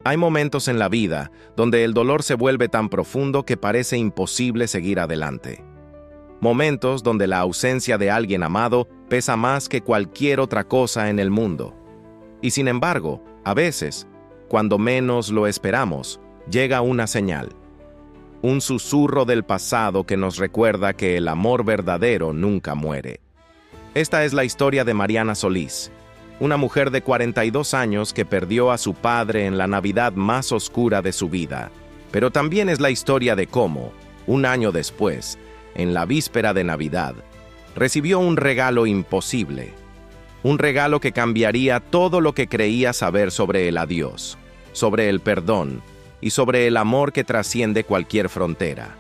Hay momentos en la vida donde el dolor se vuelve tan profundo que parece imposible seguir adelante. Momentos donde la ausencia de alguien amado pesa más que cualquier otra cosa en el mundo. Y sin embargo, a veces, cuando menos lo esperamos, llega una señal. Un susurro del pasado que nos recuerda que el amor verdadero nunca muere. Esta es la historia de Mariana Solís, una mujer de 42 años que perdió a su padre en la Navidad más oscura de su vida. Pero también es la historia de cómo, un año después, en la víspera de Navidad, recibió un regalo imposible. Un regalo que cambiaría todo lo que creía saber sobre el adiós, sobre el perdón y sobre el amor que trasciende cualquier frontera.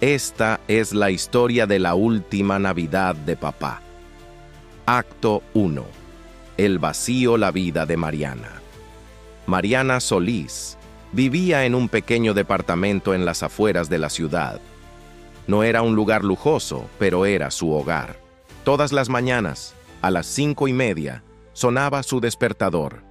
Esta es la historia de la última Navidad de papá. Acto 1. El vacío la vida de Mariana. Mariana Solís vivía en un pequeño departamento en las afueras de la ciudad. No era un lugar lujoso, pero era su hogar. Todas las mañanas, a las 5:30, sonaba su despertador.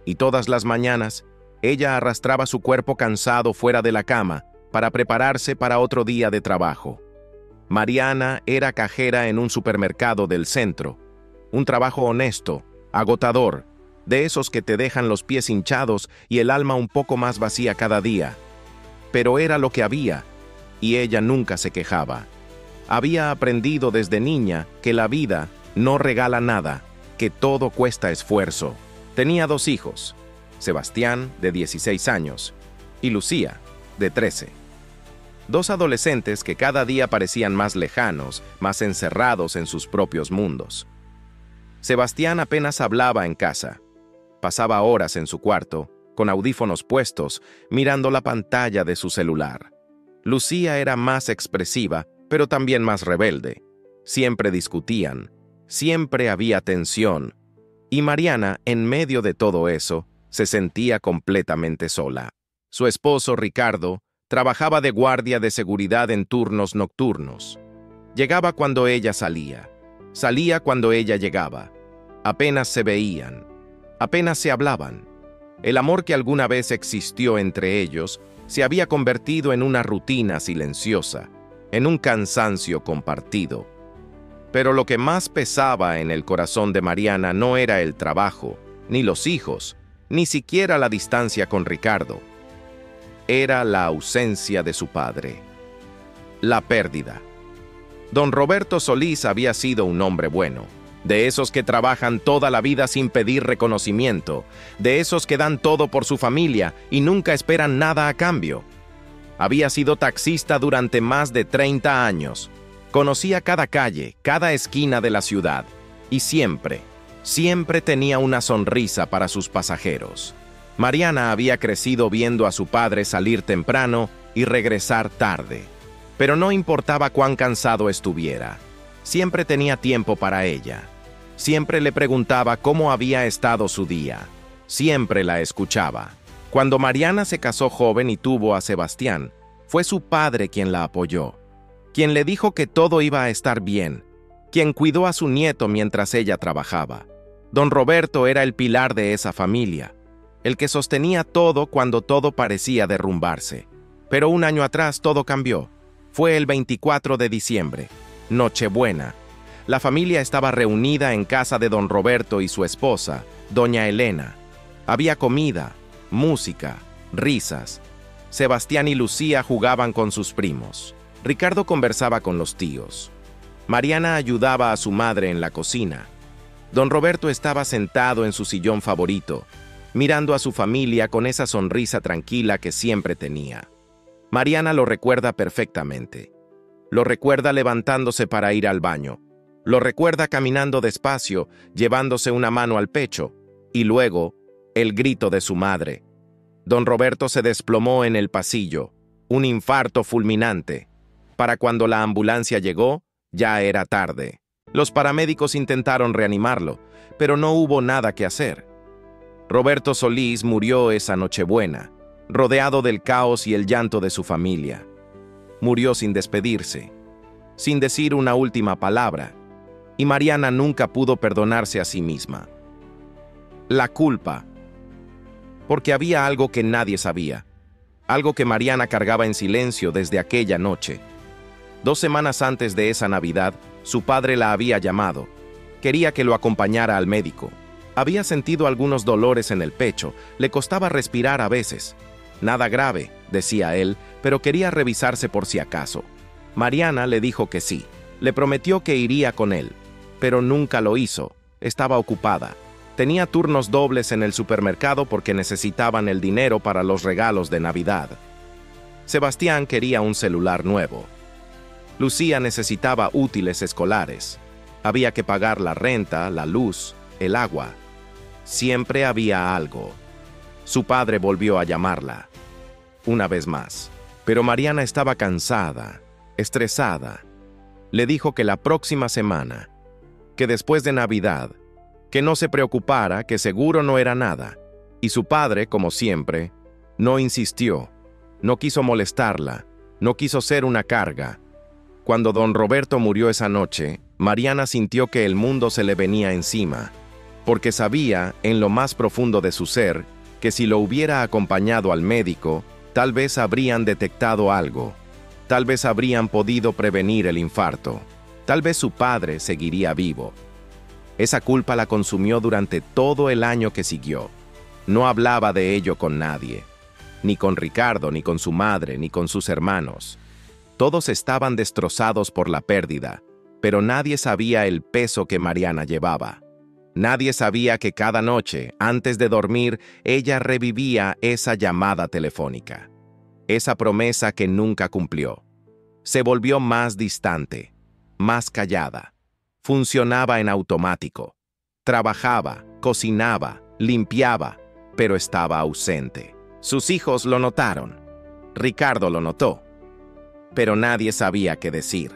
Y todas las mañanas, ella arrastraba su cuerpo cansado fuera de la cama para prepararse para otro día de trabajo. Mariana era cajera en un supermercado del centro. Un trabajo honesto, agotador, de esos que te dejan los pies hinchados y el alma un poco más vacía cada día. Pero era lo que había, y ella nunca se quejaba. Había aprendido desde niña que la vida no regala nada, que todo cuesta esfuerzo. Tenía 2 hijos, Sebastián, de 16 años, y Lucía, de 13. 2 adolescentes que cada día parecían más lejanos, más encerrados en sus propios mundos. Sebastián apenas hablaba en casa. Pasaba horas en su cuarto, con audífonos puestos, mirando la pantalla de su celular. Lucía era más expresiva, pero también más rebelde. Siempre discutían, siempre había tensión, y Mariana, en medio de todo eso, se sentía completamente sola. Su esposo, Ricardo, trabajaba de guardia de seguridad en turnos nocturnos. Llegaba cuando ella salía cuando ella llegaba. Apenas se veían, apenas se hablaban. El amor que alguna vez existió entre ellos se había convertido en una rutina silenciosa, en un cansancio compartido. Pero lo que más pesaba en el corazón de Mariana no era el trabajo, ni los hijos, ni siquiera la distancia con Ricardo. Era la ausencia de su padre. La pérdida. Don Roberto Solís había sido un hombre bueno, de esos que trabajan toda la vida sin pedir reconocimiento, de esos que dan todo por su familia y nunca esperan nada a cambio. Había sido taxista durante más de 30 años. Conocía cada calle, cada esquina de la ciudad, y siempre tenía una sonrisa para sus pasajeros. Mariana había crecido viendo a su padre salir temprano y regresar tarde. Pero no importaba cuán cansado estuviera, siempre tenía tiempo para ella. Siempre le preguntaba cómo había estado su día. Siempre la escuchaba. Cuando Mariana se casó joven y tuvo a Sebastián, fue su padre quien la apoyó, quien le dijo que todo iba a estar bien, quien cuidó a su nieto mientras ella trabajaba. Don Roberto era el pilar de esa familia, el que sostenía todo cuando todo parecía derrumbarse. Pero un año atrás todo cambió. Fue el 24 de diciembre, Nochebuena. La familia estaba reunida en casa de don Roberto y su esposa, doña Elena. Había comida, música, risas. Sebastián y Lucía jugaban con sus primos. Ricardo conversaba con los tíos. Mariana ayudaba a su madre en la cocina. Don Roberto estaba sentado en su sillón favorito, mirando a su familia con esa sonrisa tranquila que siempre tenía. Mariana lo recuerda perfectamente. Lo recuerda levantándose para ir al baño. Lo recuerda caminando despacio, llevándose una mano al pecho, y luego, el grito de su madre. Don Roberto se desplomó en el pasillo, un infarto fulminante. Para cuando la ambulancia llegó, ya era tarde. Los paramédicos intentaron reanimarlo, pero no hubo nada que hacer. Roberto Solís murió esa Nochebuena, rodeado del caos y el llanto de su familia. Murió sin despedirse, sin decir una última palabra, y Mariana nunca pudo perdonarse a sí misma. La culpa. porque había algo que nadie sabía, algo que Mariana cargaba en silencio desde aquella noche. 2 semanas antes de esa Navidad, su padre la había llamado. Quería que lo acompañara al médico. Había sentido algunos dolores en el pecho, le costaba respirar a veces. Nada grave, decía él, pero quería revisarse por si acaso. Mariana le dijo que sí. Le prometió que iría con él, pero nunca lo hizo. Estaba ocupada. Tenía turnos dobles en el supermercado porque necesitaban el dinero para los regalos de Navidad. Sebastián quería un celular nuevo. Lucía necesitaba útiles escolares. Había que pagar la renta, la luz, el agua. Siempre había algo. Su padre volvió a llamarla. Una vez más. Pero Mariana estaba cansada, estresada. Le dijo que la próxima semana, que después de Navidad, que no se preocupara, que seguro no era nada. Y su padre, como siempre, no insistió, no quiso molestarla, no quiso ser una carga. Cuando don Roberto murió esa noche, Mariana sintió que el mundo se le venía encima, porque sabía, en lo más profundo de su ser, que si lo hubiera acompañado al médico, tal vez habrían detectado algo. Tal vez habrían podido prevenir el infarto. Tal vez su padre seguiría vivo. Esa culpa la consumió durante todo el año que siguió. No hablaba de ello con nadie. Ni con Ricardo, ni con su madre, ni con sus hermanos. Todos estaban destrozados por la pérdida, pero nadie sabía el peso que Mariana llevaba. Nadie sabía que cada noche, antes de dormir, ella revivía esa llamada telefónica. Esa promesa que nunca cumplió. Se volvió más distante, más callada. Funcionaba en automático. Trabajaba, cocinaba, limpiaba, pero estaba ausente. Sus hijos lo notaron. Ricardo lo notó. Pero nadie sabía qué decir.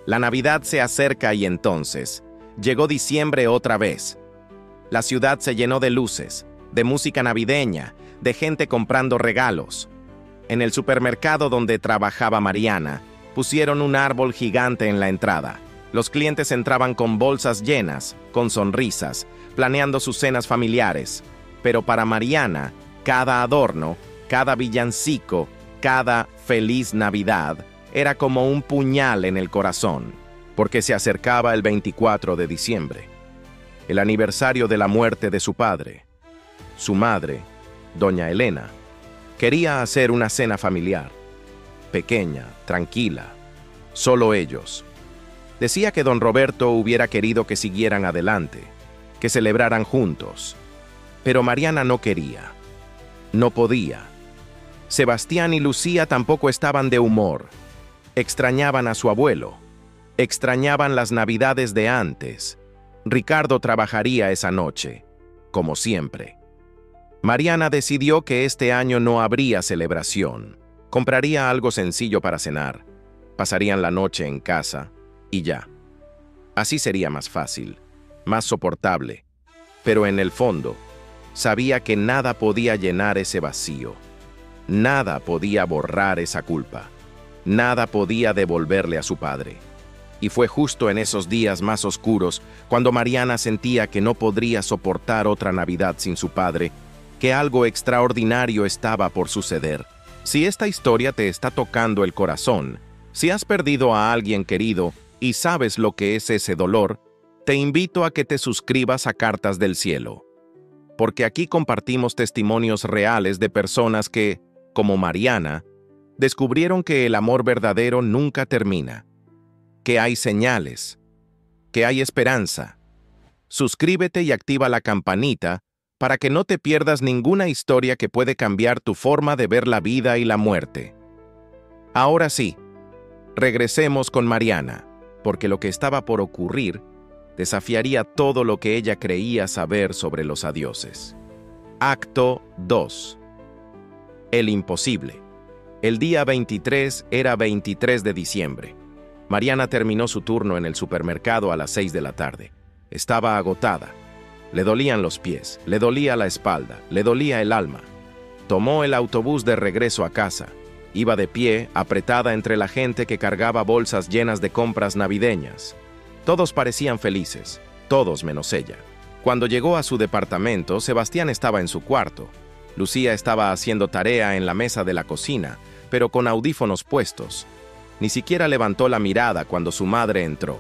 La Navidad se acerca y entonces llegó diciembre otra vez. La ciudad se llenó de luces, de música navideña, de gente comprando regalos. En el supermercado donde trabajaba Mariana, pusieron un árbol gigante en la entrada. Los clientes entraban con bolsas llenas, con sonrisas, planeando sus cenas familiares. Pero para Mariana, cada adorno, cada villancico, cada feliz Navidad era como un puñal en el corazón, porque se acercaba el 24 de diciembre, el aniversario de la muerte de su padre. Su madre, doña Elena, quería hacer una cena familiar, pequeña, tranquila, solo ellos. Decía que don Roberto hubiera querido que siguieran adelante, que celebraran juntos. Pero Mariana no quería, no podía. Sebastián y Lucía tampoco estaban de humor. Extrañaban a su abuelo, extrañaban las Navidades de antes. Ricardo trabajaría esa noche, como siempre. Mariana decidió que este año no habría celebración. Compraría algo sencillo para cenar. Pasarían la noche en casa y ya. Así sería más fácil, más soportable. Pero en el fondo, sabía que nada podía llenar ese vacío. Nada podía borrar esa culpa. Nada podía devolverle a su padre. Y fue justo en esos días más oscuros, cuando Mariana sentía que no podría soportar otra Navidad sin su padre, que algo extraordinario estaba por suceder. Si esta historia te está tocando el corazón, si has perdido a alguien querido y sabes lo que es ese dolor, te invito a que te suscribas a Cartas del Cielo. Porque aquí compartimos testimonios reales de personas que, como Mariana, descubrieron que el amor verdadero nunca termina, que hay señales, que hay esperanza. Suscríbete y activa la campanita para que no te pierdas ninguna historia que puede cambiar tu forma de ver la vida y la muerte. Ahora sí, regresemos con Mariana, porque lo que estaba por ocurrir desafiaría todo lo que ella creía saber sobre los adioses. Acto 2. El imposible. El día 23 era 23 de diciembre. Mariana terminó su turno en el supermercado a las 6 de la tarde. Estaba agotada. Le dolían los pies, le dolía la espalda, le dolía el alma. Tomó el autobús de regreso a casa. Iba de pie, apretada entre la gente que cargaba bolsas llenas de compras navideñas. Todos parecían felices, todos menos ella. Cuando llegó a su departamento, Sebastián estaba en su cuarto. Lucía estaba haciendo tarea en la mesa de la cocina, pero con audífonos puestos. Ni siquiera levantó la mirada cuando su madre entró.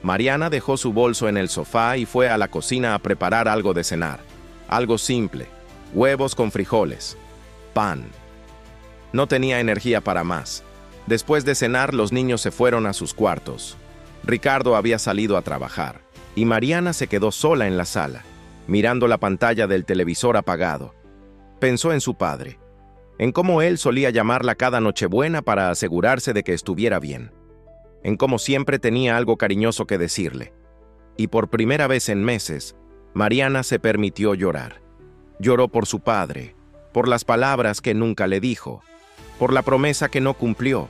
Mariana dejó su bolso en el sofá y fue a la cocina a preparar algo de cenar. Algo simple: huevos con frijoles, pan. No tenía energía para más. Después de cenar, los niños se fueron a sus cuartos. Ricardo había salido a trabajar, y Mariana se quedó sola en la sala, mirando la pantalla del televisor apagado. Pensó en su padre, en cómo él solía llamarla cada Nochebuena para asegurarse de que estuviera bien, en cómo siempre tenía algo cariñoso que decirle. Y por primera vez en meses, Mariana se permitió llorar. Lloró por su padre, por las palabras que nunca le dijo, por la promesa que no cumplió,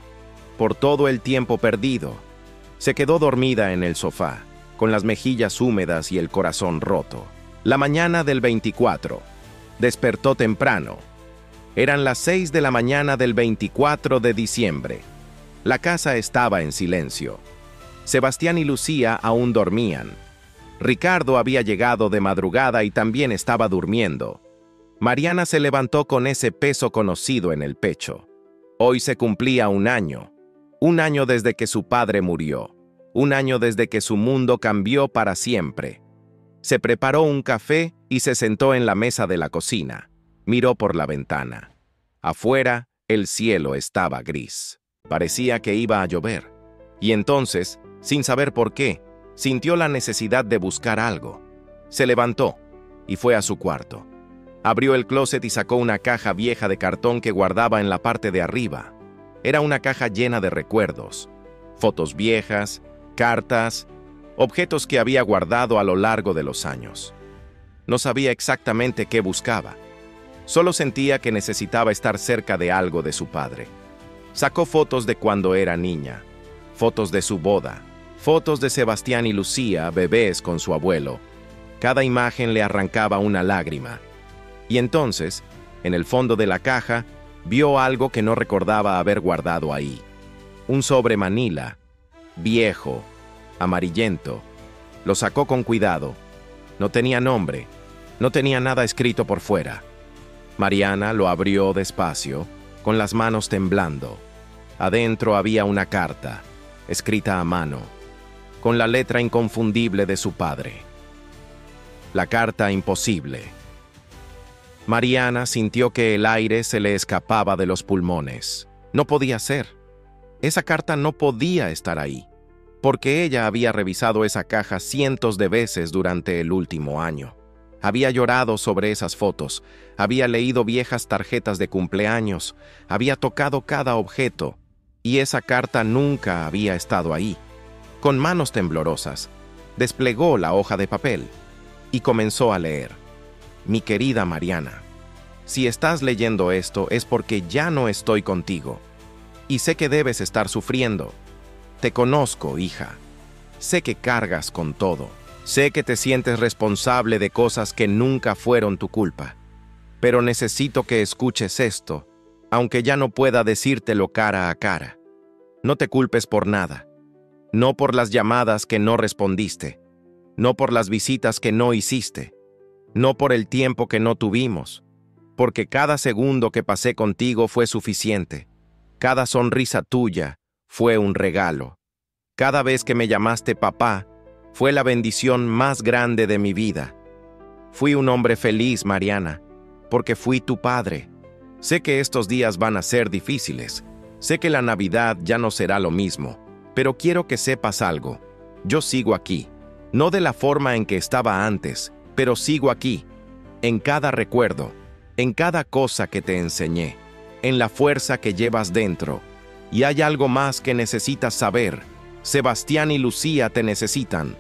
por todo el tiempo perdido. Se quedó dormida en el sofá, con las mejillas húmedas y el corazón roto. La mañana del 24. Despertó temprano. Eran las 6 de la mañana del 24 de diciembre. La casa estaba en silencio. Sebastián y Lucía aún dormían. Ricardo había llegado de madrugada y también estaba durmiendo. Mariana se levantó con ese peso conocido en el pecho. Hoy se cumplía un año desde que su padre murió, un año desde que su mundo cambió para siempre. Se preparó un café y se sentó en la mesa de la cocina. Miró por la ventana. Afuera, el cielo estaba gris. Parecía que iba a llover. Y entonces, sin saber por qué, sintió la necesidad de buscar algo. Se levantó y fue a su cuarto. Abrió el closet y sacó una caja vieja de cartón que guardaba en la parte de arriba. Era una caja llena de recuerdos, fotos viejas, cartas, objetos que había guardado a lo largo de los años. No sabía exactamente qué buscaba. Solo sentía que necesitaba estar cerca de algo de su padre. Sacó fotos de cuando era niña, fotos de su boda, fotos de Sebastián y Lucía, bebés con su abuelo. Cada imagen le arrancaba una lágrima. Y entonces, en el fondo de la caja, vio algo que no recordaba haber guardado ahí. Un sobre manila, viejo, amarillento. Lo sacó con cuidado. No tenía nombre, no tenía nada escrito por fuera. Mariana lo abrió despacio, con las manos temblando. Adentro había una carta, escrita a mano, con la letra inconfundible de su padre. La carta imposible. Mariana sintió que el aire se le escapaba de los pulmones. No podía ser. Esa carta no podía estar ahí, porque ella había revisado esa caja cientos de veces durante el último año. Había llorado sobre esas fotos, había leído viejas tarjetas de cumpleaños, había tocado cada objeto, y esa carta nunca había estado ahí. Con manos temblorosas, desplegó la hoja de papel y comenzó a leer. Mi querida Mariana, si estás leyendo esto es porque ya no estoy contigo, y sé que debes estar sufriendo. Te conozco, hija. Sé que cargas con todo. Sé que te sientes responsable de cosas que nunca fueron tu culpa. Pero necesito que escuches esto, aunque ya no pueda decírtelo cara a cara. No te culpes por nada. No por las llamadas que no respondiste. No por las visitas que no hiciste. No por el tiempo que no tuvimos, porque cada segundo que pasé contigo fue suficiente. Cada sonrisa tuya fue un regalo. Cada vez que me llamaste papá, fue la bendición más grande de mi vida. Fui un hombre feliz, Mariana, porque fui tu padre. Sé que estos días van a ser difíciles. Sé que la Navidad ya no será lo mismo, pero quiero que sepas algo. Yo sigo aquí, no de la forma en que estaba antes, pero sigo aquí, en cada recuerdo, en cada cosa que te enseñé, en la fuerza que llevas dentro. Y hay algo más que necesitas saber. Sebastián y Lucía te necesitan.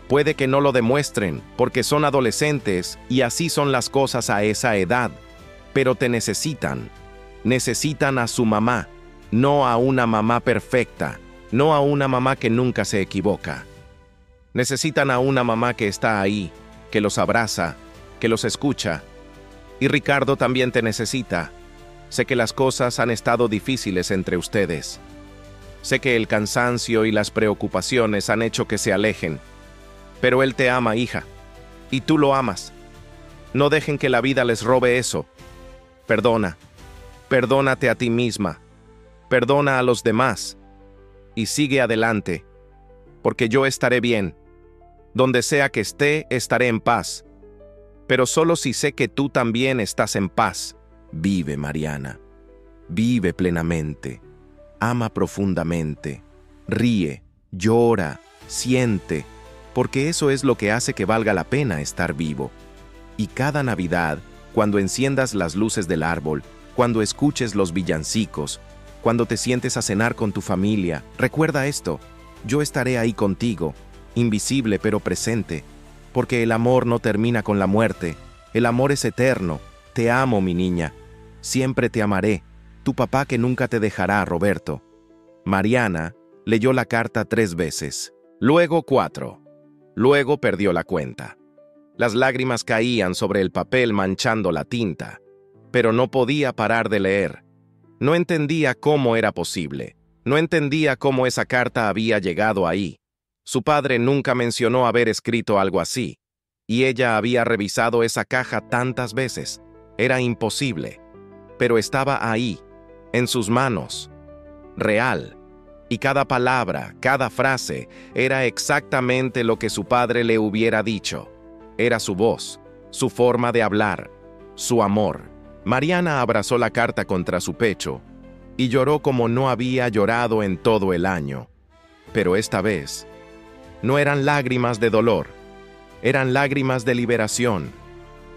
Puede que no lo demuestren, porque son adolescentes y así son las cosas a esa edad, pero te necesitan. Necesitan a su mamá, no a una mamá perfecta, no a una mamá que nunca se equivoca. Necesitan a una mamá que está ahí, que los abraza, que los escucha. Y Ricardo también te necesita. Sé que las cosas han estado difíciles entre ustedes. Sé que el cansancio y las preocupaciones han hecho que se alejen. Pero él te ama, hija. Y tú lo amas. No dejen que la vida les robe eso. Perdona. Perdónate a ti misma. Perdona a los demás. Y sigue adelante, porque yo estaré bien. Donde sea que esté, estaré en paz. Pero solo si sé que tú también estás en paz. Vive, Mariana. Vive plenamente. Ama profundamente. Ríe, llora, siente, porque eso es lo que hace que valga la pena estar vivo. Y cada Navidad, cuando enciendas las luces del árbol, cuando escuches los villancicos, cuando te sientes a cenar con tu familia, recuerda esto: yo estaré ahí contigo, invisible pero presente, porque el amor no termina con la muerte, el amor es eterno. Te amo, mi niña, siempre te amaré, tu papá que nunca te dejará, Roberto. Mariana leyó la carta 3 veces, luego 4. Luego perdió la cuenta. Las lágrimas caían sobre el papel manchando la tinta, pero no podía parar de leer. No entendía cómo era posible. No entendía cómo esa carta había llegado ahí. Su padre nunca mencionó haber escrito algo así, y ella había revisado esa caja tantas veces. Era imposible, pero estaba ahí, en sus manos, real. Y cada palabra, cada frase, era exactamente lo que su padre le hubiera dicho. Era su voz, su forma de hablar, su amor. Mariana abrazó la carta contra su pecho y lloró como no había llorado en todo el año. Pero esta vez, no eran lágrimas de dolor, eran lágrimas de liberación,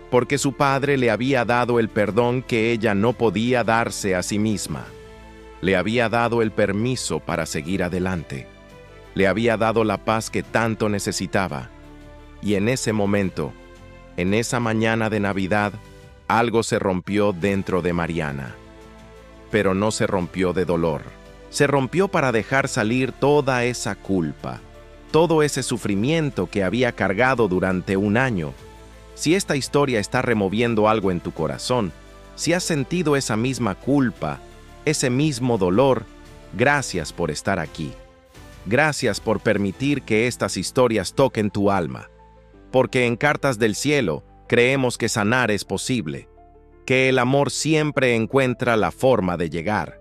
porque su padre le había dado el perdón que ella no podía darse a sí misma. Le había dado el permiso para seguir adelante. Le había dado la paz que tanto necesitaba. Y en ese momento, en esa mañana de Navidad, algo se rompió dentro de Mariana. Pero no se rompió de dolor. Se rompió para dejar salir toda esa culpa, todo ese sufrimiento que había cargado durante un año. Si esta historia está removiendo algo en tu corazón, si has sentido esa misma culpa, ese mismo dolor, gracias por estar aquí. Gracias por permitir que estas historias toquen tu alma. Porque en Cartas del Cielo creemos que sanar es posible, que el amor siempre encuentra la forma de llegar.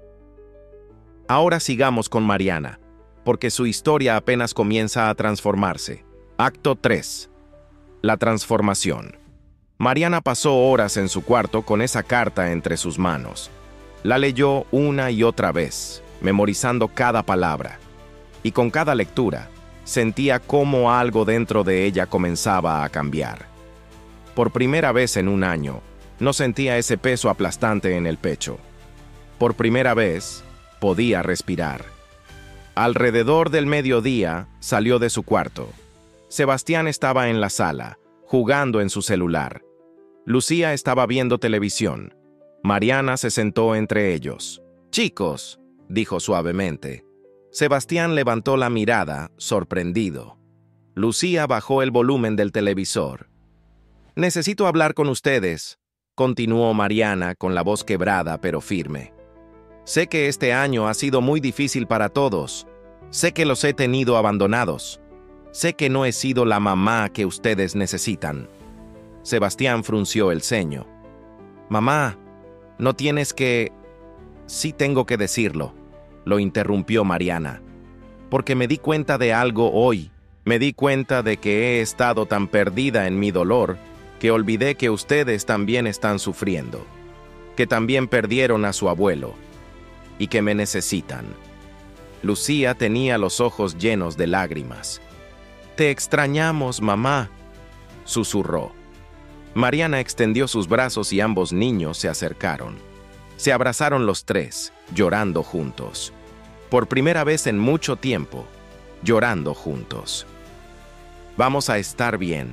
Ahora sigamos con Mariana, porque su historia apenas comienza a transformarse. Acto 3. La transformación. Mariana pasó horas en su cuarto con esa carta entre sus manos. La leyó una y otra vez, memorizando cada palabra. Y con cada lectura, sentía cómo algo dentro de ella comenzaba a cambiar. Por primera vez en un año, no sentía ese peso aplastante en el pecho. Por primera vez, podía respirar. Alrededor del mediodía, salió de su cuarto. Sebastián estaba en la sala, jugando en su celular. Lucía estaba viendo televisión. Mariana se sentó entre ellos. «Chicos», dijo suavemente. Sebastián levantó la mirada, sorprendido. Lucía bajó el volumen del televisor. «Necesito hablar con ustedes», continuó Mariana con la voz quebrada pero firme. «Sé que este año ha sido muy difícil para todos. Sé que los he tenido abandonados. Sé que no he sido la mamá que ustedes necesitan». Sebastián frunció el ceño. «Mamá, no tienes que...». «Sí tengo que decirlo», lo interrumpió Mariana. «Porque me di cuenta de algo hoy. Me di cuenta de que he estado tan perdida en mi dolor que olvidé que ustedes también están sufriendo. Que también perdieron a su abuelo. Y que me necesitan». Lucía tenía los ojos llenos de lágrimas. «Te extrañamos, mamá», susurró. Mariana extendió sus brazos y ambos niños se acercaron. Se abrazaron los tres, llorando juntos. Por primera vez en mucho tiempo, llorando juntos. «Vamos a estar bien»,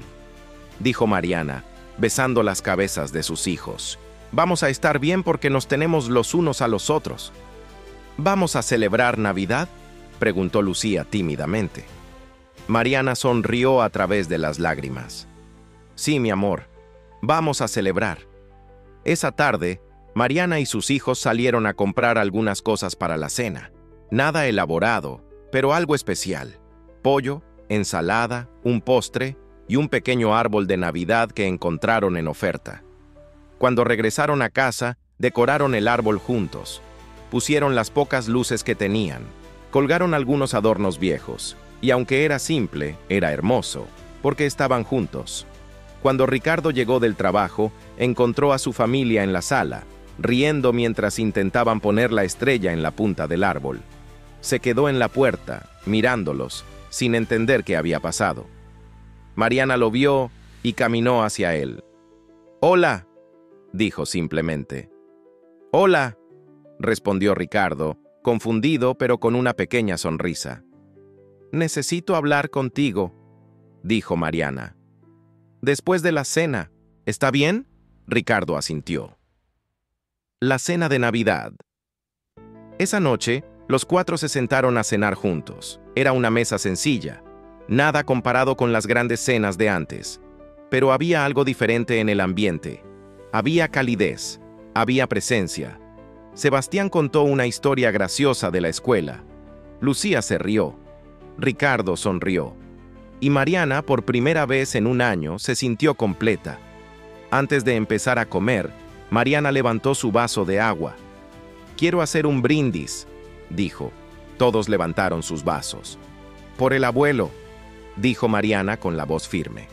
dijo Mariana, besando las cabezas de sus hijos. «Vamos a estar bien porque nos tenemos los unos a los otros». «¿Vamos a celebrar Navidad?», preguntó Lucía tímidamente. Mariana sonrió a través de las lágrimas. «Sí, mi amor, vamos a celebrar». Esa tarde, Mariana y sus hijos salieron a comprar algunas cosas para la cena. Nada elaborado, pero algo especial. Pollo, ensalada, un postre y un pequeño árbol de Navidad que encontraron en oferta. Cuando regresaron a casa, Decoraron el árbol juntos. Pusieron las pocas luces que tenían. Colgaron algunos adornos viejos. Y aunque era simple, era hermoso, porque estaban juntos. Cuando Ricardo llegó del trabajo, encontró a su familia en la sala, riendo mientras intentaban poner la estrella en la punta del árbol. Se quedó en la puerta, mirándolos, sin entender qué había pasado. Mariana lo vio y caminó hacia él. «Hola», dijo simplemente. «Hola», respondió Ricardo, confundido pero con una pequeña sonrisa. «Necesito hablar contigo», dijo Mariana. «Después de la cena, ¿está bien?», Ricardo asintió. La cena de Navidad. Esa noche, los cuatro se sentaron a cenar juntos. Era una mesa sencilla, nada comparado con las grandes cenas de antes. Pero había algo diferente en el ambiente. Había calidez, había presencia. Sebastián contó una historia graciosa de la escuela. Lucía se rió. Ricardo sonrió. Y Mariana, por primera vez en un año, se sintió completa. Antes de empezar a comer, Mariana levantó su vaso de agua. «Quiero hacer un brindis», dijo. Todos levantaron sus vasos. «Por el abuelo», dijo Mariana con la voz firme.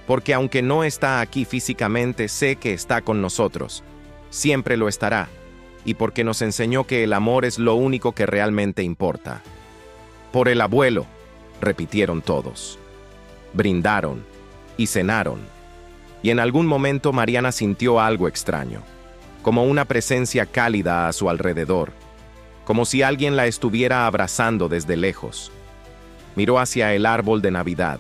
«Porque aunque no está aquí físicamente, sé que está con nosotros. Siempre lo estará. Y porque nos enseñó que el amor es lo único que realmente importa». «Por el abuelo», repitieron todos. Brindaron y cenaron. Y en algún momento Mariana sintió algo extraño, como una presencia cálida a su alrededor, como si alguien la estuviera abrazando desde lejos. Miró hacia el árbol de Navidad,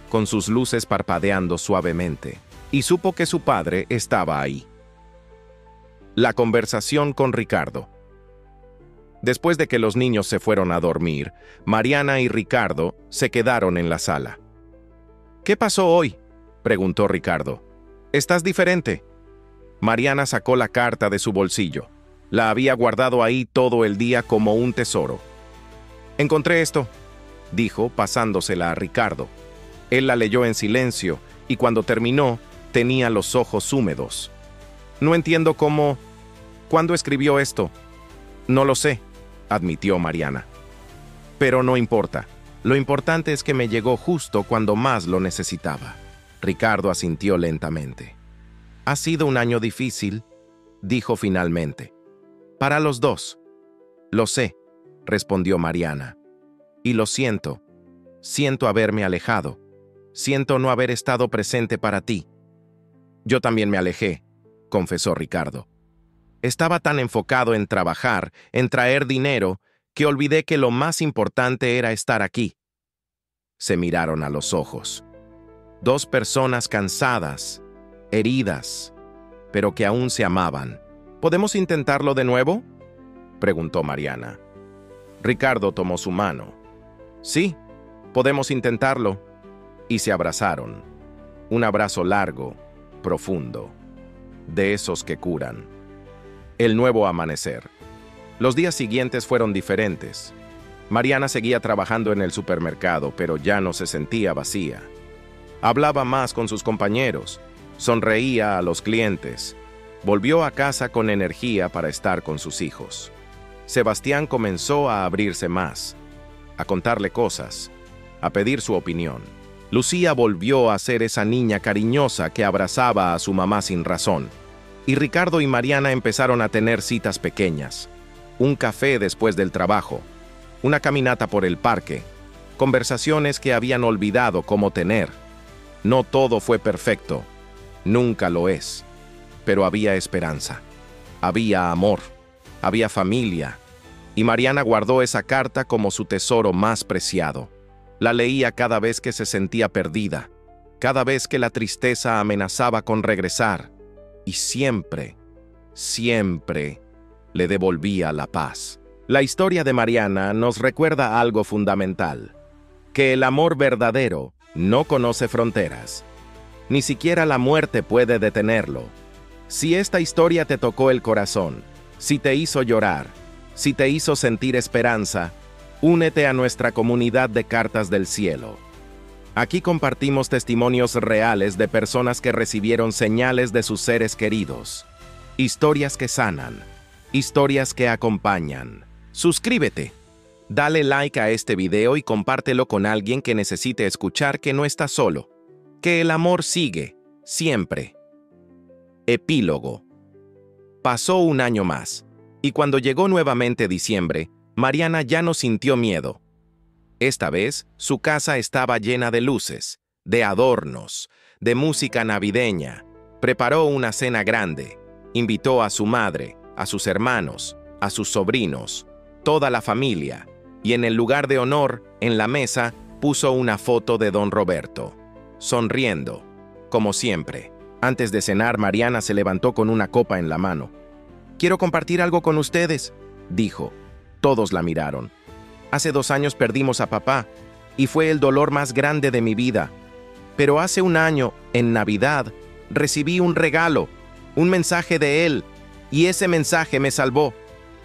con sus luces parpadeando suavemente, y supo que su padre estaba ahí. La conversación con Ricardo. Después de que los niños se fueron a dormir, Mariana y Ricardo se quedaron en la sala. «¿Qué pasó hoy?», preguntó Ricardo. «Estás diferente». Mariana sacó la carta de su bolsillo. La había guardado ahí todo el día como un tesoro. «Encontré esto», dijo, pasándosela a Ricardo. Él la leyó en silencio y cuando terminó, tenía los ojos húmedos. «No entiendo cómo... ¿Cuándo escribió esto?» «No lo sé», admitió Mariana. «Pero no importa. Lo importante es que me llegó justo cuando más lo necesitaba». Ricardo asintió lentamente. «Ha sido un año difícil», dijo finalmente. «Para los dos». «Lo sé», respondió Mariana. «Y lo siento. Siento haberme alejado. Siento no haber estado presente para ti». «Yo también me alejé», confesó Ricardo. «Estaba tan enfocado en trabajar, en traer dinero, que olvidé que lo más importante era estar aquí». Se miraron a los ojos. Dos personas cansadas, heridas, pero que aún se amaban. «¿Podemos intentarlo de nuevo?», preguntó Mariana. Ricardo tomó su mano. «Sí, podemos intentarlo». Y se abrazaron. Un abrazo largo, profundo, de esos que curan. El nuevo amanecer. Los días siguientes fueron diferentes. Mariana seguía trabajando en el supermercado, pero ya no se sentía vacía. Hablaba más con sus compañeros, sonreía a los clientes, volvió a casa con energía para estar con sus hijos. Sebastián comenzó a abrirse más, a contarle cosas, a pedir su opinión. Lucía volvió a ser esa niña cariñosa que abrazaba a su mamá sin razón. Y Ricardo y Mariana empezaron a tener citas pequeñas. Un café después del trabajo, una caminata por el parque, conversaciones que habían olvidado cómo tener. No todo fue perfecto, nunca lo es, pero había esperanza, había amor, había familia, y Mariana guardó esa carta como su tesoro más preciado. La leía cada vez que se sentía perdida, cada vez que la tristeza amenazaba con regresar, y siempre, siempre le devolvía la paz. La historia de Mariana nos recuerda algo fundamental, que el amor verdadero no conoce fronteras. Ni siquiera la muerte puede detenerlo. Si esta historia te tocó el corazón, si te hizo llorar, si te hizo sentir esperanza, únete a nuestra comunidad de Cartas del Cielo. Aquí compartimos testimonios reales de personas que recibieron señales de sus seres queridos. historias que sanan, historias que acompañan. Suscríbete, dale like a este video y compártelo con alguien que necesite escuchar que no está solo, que el amor sigue, siempre. Epílogo. Pasó un año más, y cuando llegó nuevamente diciembre, Mariana ya no sintió miedo. Esta vez, su casa estaba llena de luces, de adornos, de música navideña. Preparó una cena grande, invitó a su madre, a sus hermanos, a sus sobrinos, toda la familia, y en el lugar de honor, en la mesa, puso una foto de don Roberto, sonriendo, como siempre. Antes de cenar, Mariana se levantó con una copa en la mano. «Quiero compartir algo con ustedes», dijo. Todos la miraron. «Hace 2 años perdimos a papá, y fue el dolor más grande de mi vida. Pero hace un año, en Navidad, recibí un regalo, un mensaje de él, y ese mensaje me salvó».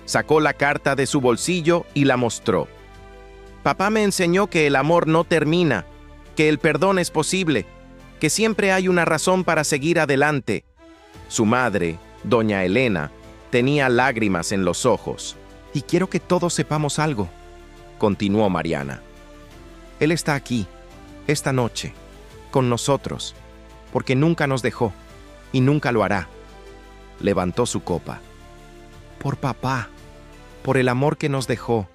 Sacó la carta de su bolsillo y la mostró. «Papá me enseñó que el amor no termina, que el perdón es posible, que siempre hay una razón para seguir adelante». Su madre, doña Elena, tenía lágrimas en los ojos. «Y quiero que todos sepamos algo», continuó Mariana. «Él está aquí, esta noche, con nosotros, porque nunca nos dejó, y nunca lo hará». Levantó su copa. «Por papá, por el amor que nos dejó,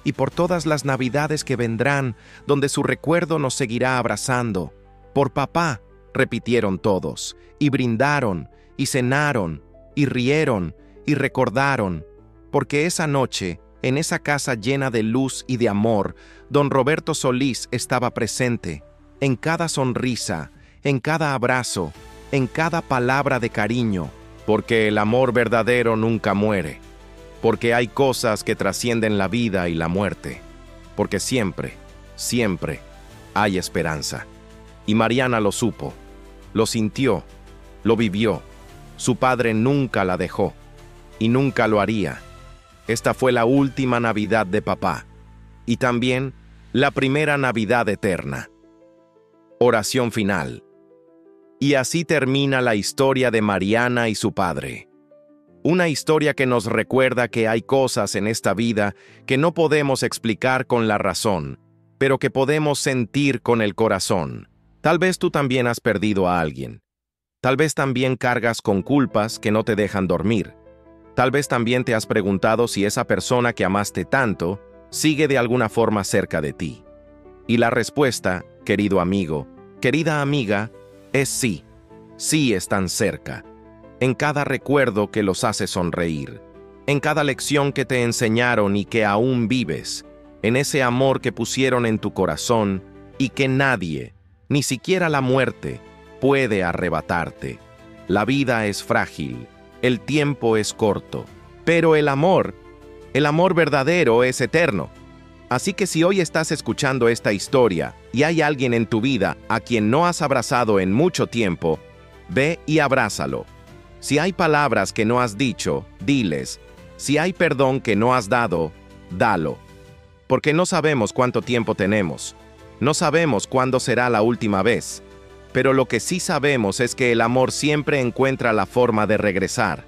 y por todas las navidades que vendrán, donde su recuerdo nos seguirá abrazando. Por papá», repitieron todos, y brindaron, y cenaron, y rieron, y recordaron, porque esa noche, en esa casa llena de luz y de amor, don Roberto Solís estaba presente, en cada sonrisa, en cada abrazo, en cada palabra de cariño, porque el amor verdadero nunca muere, porque hay cosas que trascienden la vida y la muerte, porque siempre, siempre hay esperanza. Y Mariana lo supo, lo sintió, lo vivió. Su padre nunca la dejó, y nunca lo haría. Esta fue la última Navidad de papá, y también la primera Navidad eterna. Oración final. Y así termina la historia de Mariana y su padre. Una historia que nos recuerda que hay cosas en esta vida que no podemos explicar con la razón, pero que podemos sentir con el corazón. Tal vez tú también has perdido a alguien. Tal vez también cargas con culpas que no te dejan dormir. Tal vez también te has preguntado si esa persona que amaste tanto sigue de alguna forma cerca de ti. Y la respuesta, querido amigo, querida amiga, es sí. Sí están cerca. En cada recuerdo que los hace sonreír, en cada lección que te enseñaron y que aún vives, en ese amor que pusieron en tu corazón y que nadie, ni siquiera la muerte, puede arrebatarte. La vida es frágil, el tiempo es corto, pero el amor verdadero es eterno. Así que si hoy estás escuchando esta historia y hay alguien en tu vida a quien no has abrazado en mucho tiempo, ve y abrázalo. Si hay palabras que no has dicho, diles. Si hay perdón que no has dado, dalo. Porque no sabemos cuánto tiempo tenemos. No sabemos cuándo será la última vez. Pero lo que sí sabemos es que el amor siempre encuentra la forma de regresar,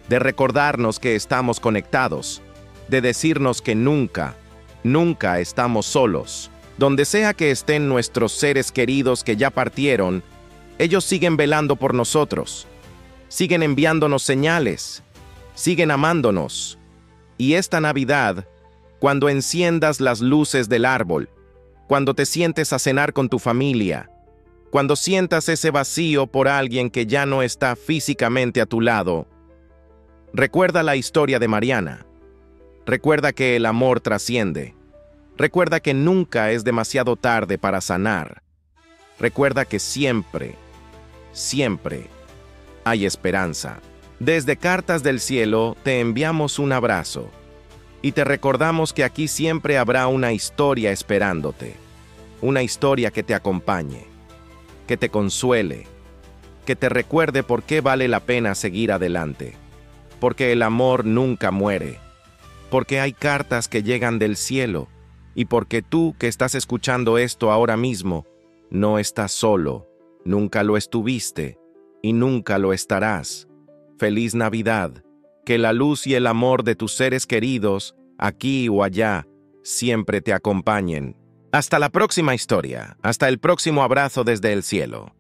de recordarnos que estamos conectados, de decirnos que nunca, nunca estamos solos. Donde sea que estén nuestros seres queridos que ya partieron, ellos siguen velando por nosotros. Siguen enviándonos señales, siguen amándonos. Y esta Navidad, cuando enciendas las luces del árbol, cuando te sientes a cenar con tu familia, cuando sientas ese vacío por alguien que ya no está físicamente a tu lado, recuerda la historia de Mariana. Recuerda que el amor trasciende. Recuerda que nunca es demasiado tarde para sanar. Recuerda que siempre, siempre hay esperanza. Desde Cartas del Cielo te enviamos un abrazo y te recordamos que aquí siempre habrá una historia esperándote, una historia que te acompañe, que te consuele, que te recuerde por qué vale la pena seguir adelante, porque el amor nunca muere, porque hay cartas que llegan del cielo y porque tú que estás escuchando esto ahora mismo no estás solo, nunca lo estuviste y nunca lo estarás. Feliz Navidad. Que la luz y el amor de tus seres queridos, aquí o allá, siempre te acompañen. Hasta la próxima historia. Hasta el próximo abrazo desde el cielo.